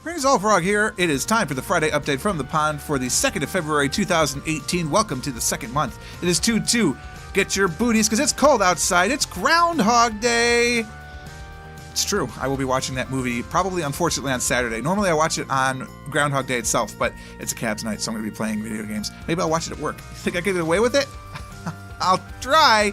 Greetings all, Frog here. It is time for the Friday update from the pond for the 2nd of February 2018. Welcome to the second month. It is 2-2. Get your booties because it's cold outside. It's Groundhog Day. It's true. I will be watching that movie probably, unfortunately, on Saturday. Normally I watch it on Groundhog Day itself, but it's a Cavs night, so I'm going to be playing video games. Maybe I'll watch it at work. You think I can get away with it? I'll try.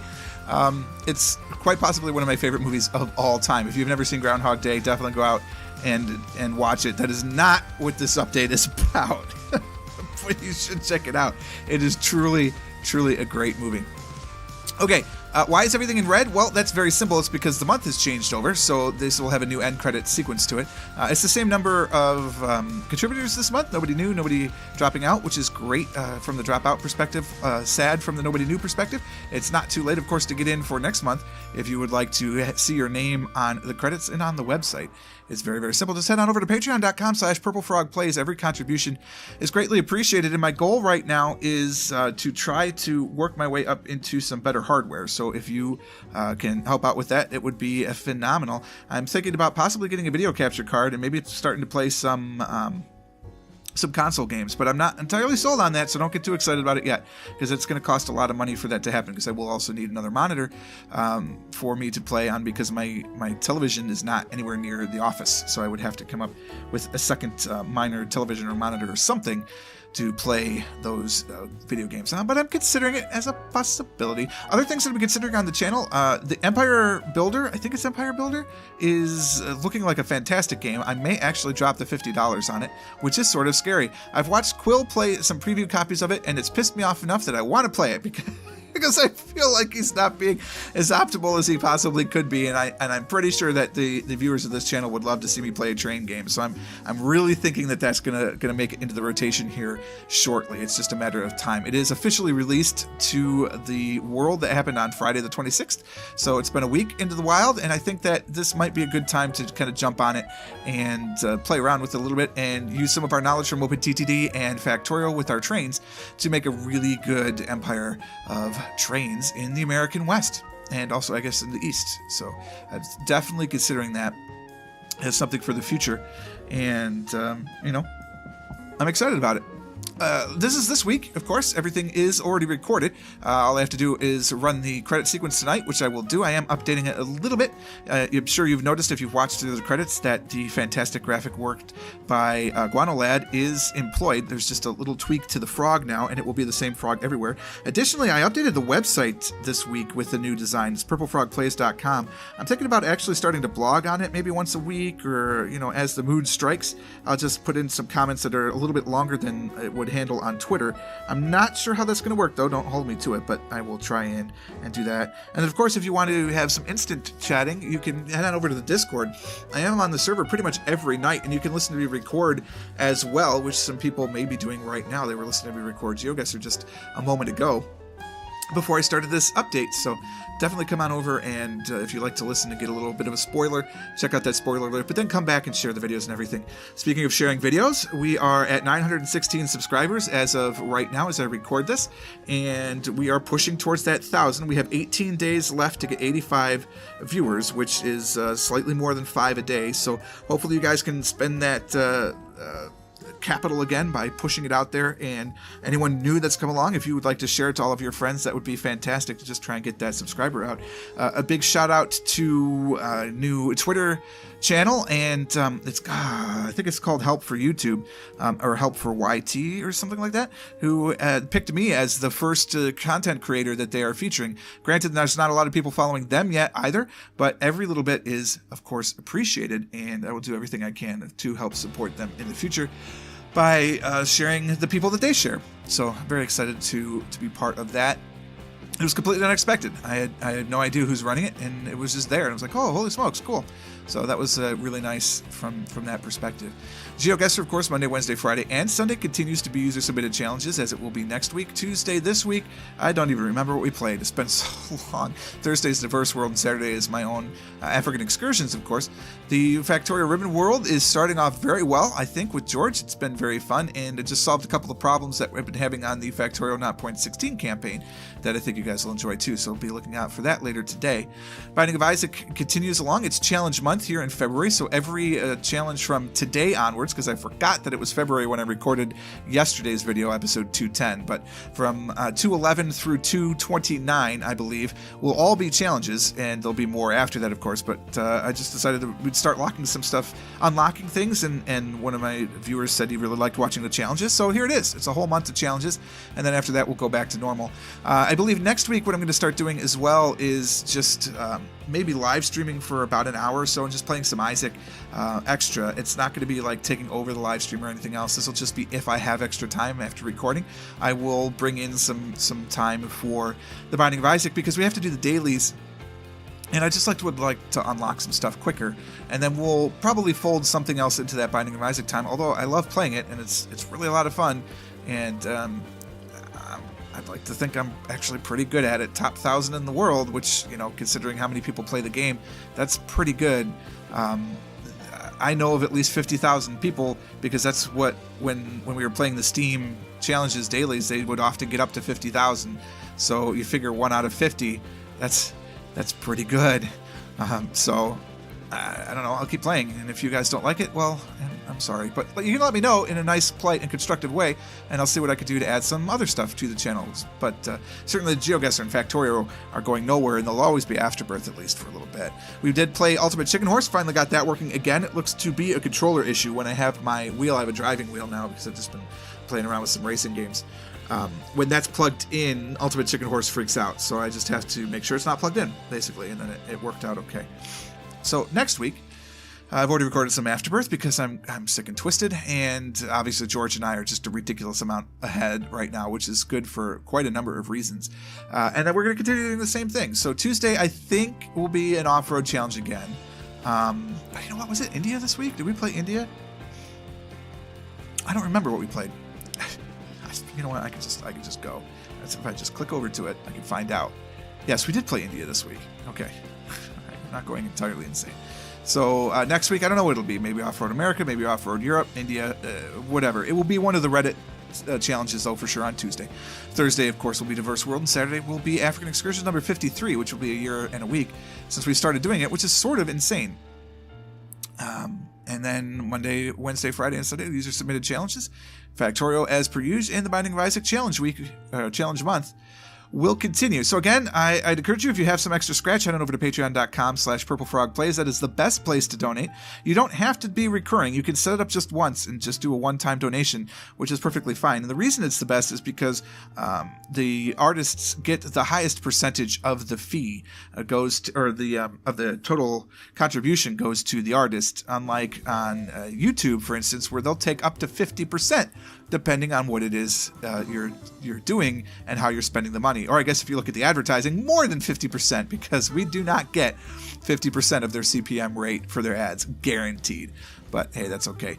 It's quite possibly one of my favorite movies of all time. If you've never seen Groundhog Day, definitely go out and watch it. That is not what this update is about. But you should check it out. It is truly a great movie. Okay, why is everything in red? Well, that's very simple. It's because the month has changed over, so this will have a new end credit sequence to it. It's the same number of contributors this month. Nobody new, nobody dropping out, which is great from the dropout perspective. Sad from the nobody new perspective. It's not too late, of course, to get in for next month if you would like to see your name on the credits and on the website. It's very simple. Just head on over to patreon.com/PurpleFrogPlays. Every contribution is greatly appreciated, and my goal right now is to try to work my way up into some better hardware. So if you can help out with that, it would be phenomenal. I'm thinking about possibly getting a video capture card and maybe starting to play some console games, but I'm not entirely sold on that, so don't get too excited about it yet, because it's going to cost a lot of money for that to happen, because I will also need another monitor for me to play on, because my television is not anywhere near the office, so I would have to come up with a second minor television or monitor or something to play those video games on, but I'm considering it as a possibility. Other things that I'm considering on the channel, the Empire Builder, I think it's Empire Builder, is looking like a fantastic game. I may actually drop the $50 on it, which is sort of scary. I've watched Quill play some preview copies of it, and it's pissed me off enough that I want to play it, because I feel like he's not being as optimal as he possibly could be, and I'm pretty sure that the viewers of this channel would love to see me play a train game. So I'm really thinking that that's gonna make it into the rotation here shortly. It's just a matter of time. It is officially released to the world that happened on Friday the 26th, so it's been a week into the wild, and I think that this might be a good time to kind of jump on it and play around with it a little bit and use some of our knowledge from OpenTTD and Factorial with our trains to make a really good empire of trains in the American West, and also I guess in the East. So I'm definitely considering that as something for the future, and I'm excited about it. This is this week, of course. Everything is already recorded. All I have to do is run the credit sequence tonight, which I will do. I am updating it a little bit. I'm sure you've noticed if you've watched through the credits that the fantastic graphic work by Guano Lad is employed. There's just a little tweak to the frog now, and it will be the same frog everywhere. Additionally, I updated the website this week with the new design. It's PurpleFrogPlays.com. I'm thinking about actually starting to blog on it maybe once a week, or as the mood strikes. I'll just put in some comments that are a little bit longer than it would handle on Twitter. I'm not sure how that's going to work, though. Don't hold me to it, but I will try and do that. And of course, if you want to have some instant chatting, you can head on over to the Discord. I am on the server pretty much every night, and you can listen to me record as well, which some people may be doing right now. They were listening to me record GeoGuessr just a moment ago before I started this update, so definitely come on over, and if you'd like to listen to get a little bit of a spoiler, check out that spoiler alert, but then come back and share the videos and everything. Speaking of sharing videos, we are at 916 subscribers as of right now as I record this, and we are pushing towards that 1,000. We have 18 days left to get 85 viewers, which is slightly more than 5 a day, so hopefully you guys can spend that capital again by pushing it out there, and anyone new that's come along, if you would like to share it to all of your friends, that would be fantastic to just try and get that subscriber out. A big shout out to a new Twitter channel, and I think it's called Help for YouTube, or Help for YT or something like that, who picked me as the first content creator that they are featuring. Granted, there's not a lot of people following them yet either, but every little bit is of course appreciated, and I will do everything I can to help support them in the future by sharing the people that they share. So I'm very excited to be part of that. It was completely unexpected. I had no idea who's running it, and it was just there, and I was like, oh, holy smokes, cool. So that was really nice from that perspective. GeoGuessr, of course, Monday, Wednesday, Friday, and Sunday continues to be user-submitted challenges, as it will be next week. Tuesday this week, I don't even remember what we played. It's been so long. Thursday's Diverse World, and Saturday is my own African Excursions, of course. The Factorial Ribbon World is starting off very well, I think, with George. It's been very fun, and it just solved a couple of problems that we've been having on the Factorial 0.16 campaign that I think you guys guys will enjoy too, so be looking out for that later today. Binding of Isaac continues along. It's challenge month here in February, so every challenge from today onwards, because I forgot that it was February when I recorded yesterday's video, episode 210, but from 211 through 229, I believe, will all be challenges, and there'll be more after that, of course, but I just decided that we'd start locking some stuff, unlocking things, and one of my viewers said he really liked watching the challenges, so here it is. It's a whole month of challenges, and then after that we'll go back to normal. I believe next week what I'm going to start doing as well is just maybe live streaming for about an hour or so and just playing some Isaac extra. It's not going to be like taking over the live stream or anything else. This will just be if I have extra time after recording. I will bring in some time for the Binding of Isaac because we have to do the dailies. And I just would like to unlock some stuff quicker, and then we'll probably fold something else into that Binding of Isaac time. Although I love playing it, and it's really a lot of fun, and I'd like to think I'm actually pretty good at it. Top 1,000 in the world, which, you know, considering how many people play the game, that's pretty good. I know of at least 50,000 people because that's what when we were playing the Steam challenges dailies, they would often get up to 50,000. So you figure 1 out of 50, that's pretty good. So I don't know, I'll keep playing, and if you guys don't like it, well, I'm sorry, but you can let me know in a nice, polite, and constructive way, and I'll see what I could do to add some other stuff to the channels. But certainly the GeoGuessr and Factorio are going nowhere, and they'll always be Afterbirth, at least for a little bit. We did play Ultimate Chicken Horse, finally got that working again. It looks to be a controller issue. When I have my wheel, I have a driving wheel now, because I've just been playing around with some racing games. When that's plugged in, Ultimate Chicken Horse freaks out, so I just have to make sure it's not plugged in, basically, and then it worked out okay. So next week, I've already recorded some Afterbirth because I'm sick and twisted, and obviously George and I are just a ridiculous amount ahead right now, which is good for quite a number of reasons. And then we're going to continue doing the same thing. So Tuesday, I think, will be an off-road challenge again. You know, what was it? India this week? Did we play India? I don't remember what we played. You know what? I could just go. That's if I just click over to it, I can find out. Yes, we did play India this week. Okay. I'm not going entirely insane. So next week, I don't know what it'll be. Maybe Off-Road America, maybe Off-Road Europe, India, whatever. It will be one of the Reddit challenges, though, for sure, on Tuesday. Thursday, of course, will be Diverse World, and Saturday will be African Excursion number 53, which will be a year and a week since we started doing it, which is sort of insane. And then Monday, Wednesday, Friday, and Sunday, these are submitted challenges. Factorio, as per usual, and the Binding of Isaac challenge month will continue. So again, I'd encourage you, if you have some extra scratch, head on over to patreon.com/PurpleFrogPlays. That is the best place to donate. You don't have to be recurring. You can set it up just once and just do a one-time donation, which is perfectly fine. And the reason it's the best is because the artists get the highest percentage of the fee goes to, or the of the total contribution goes to the artist, unlike on YouTube, for instance, where they'll take up to 50%. Depending on what it is you're doing and how you're spending the money. Or I guess if you look at the advertising, more than 50%, because we do not get 50% of their CPM rate for their ads, guaranteed. But hey, that's okay.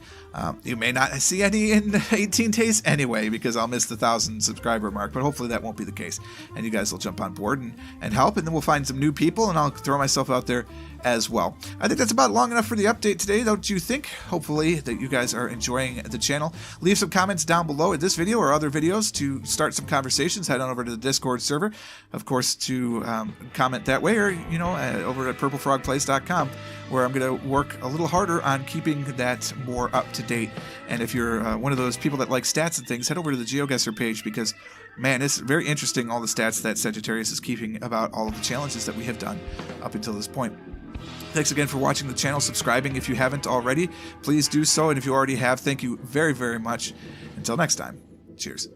You may not see any in 18 days anyway, because I'll miss the 1,000 subscriber mark, but hopefully that won't be the case. And you guys will jump on board and help, and then we'll find some new people, and I'll throw myself out there as well. I think that's about long enough for the update today, don't you think? Hopefully that you guys are enjoying the channel. Leave some comments down below at this video or other videos to start some conversations. Head on over to the Discord server, of course, to comment that way, or, you know, over at PurpleFrogPlays.com, where I'm going to work a little harder on keeping that more up to date. And if you're one of those people that like stats and things, head over to the GeoGuessr page, because, man, it's very interesting, all the stats that Sagittarius is keeping about all of the challenges that we have done up until this point. Thanks again for watching the channel, subscribing if you haven't already. Please do so, and if you already have, thank you very, very much. Until next time, cheers.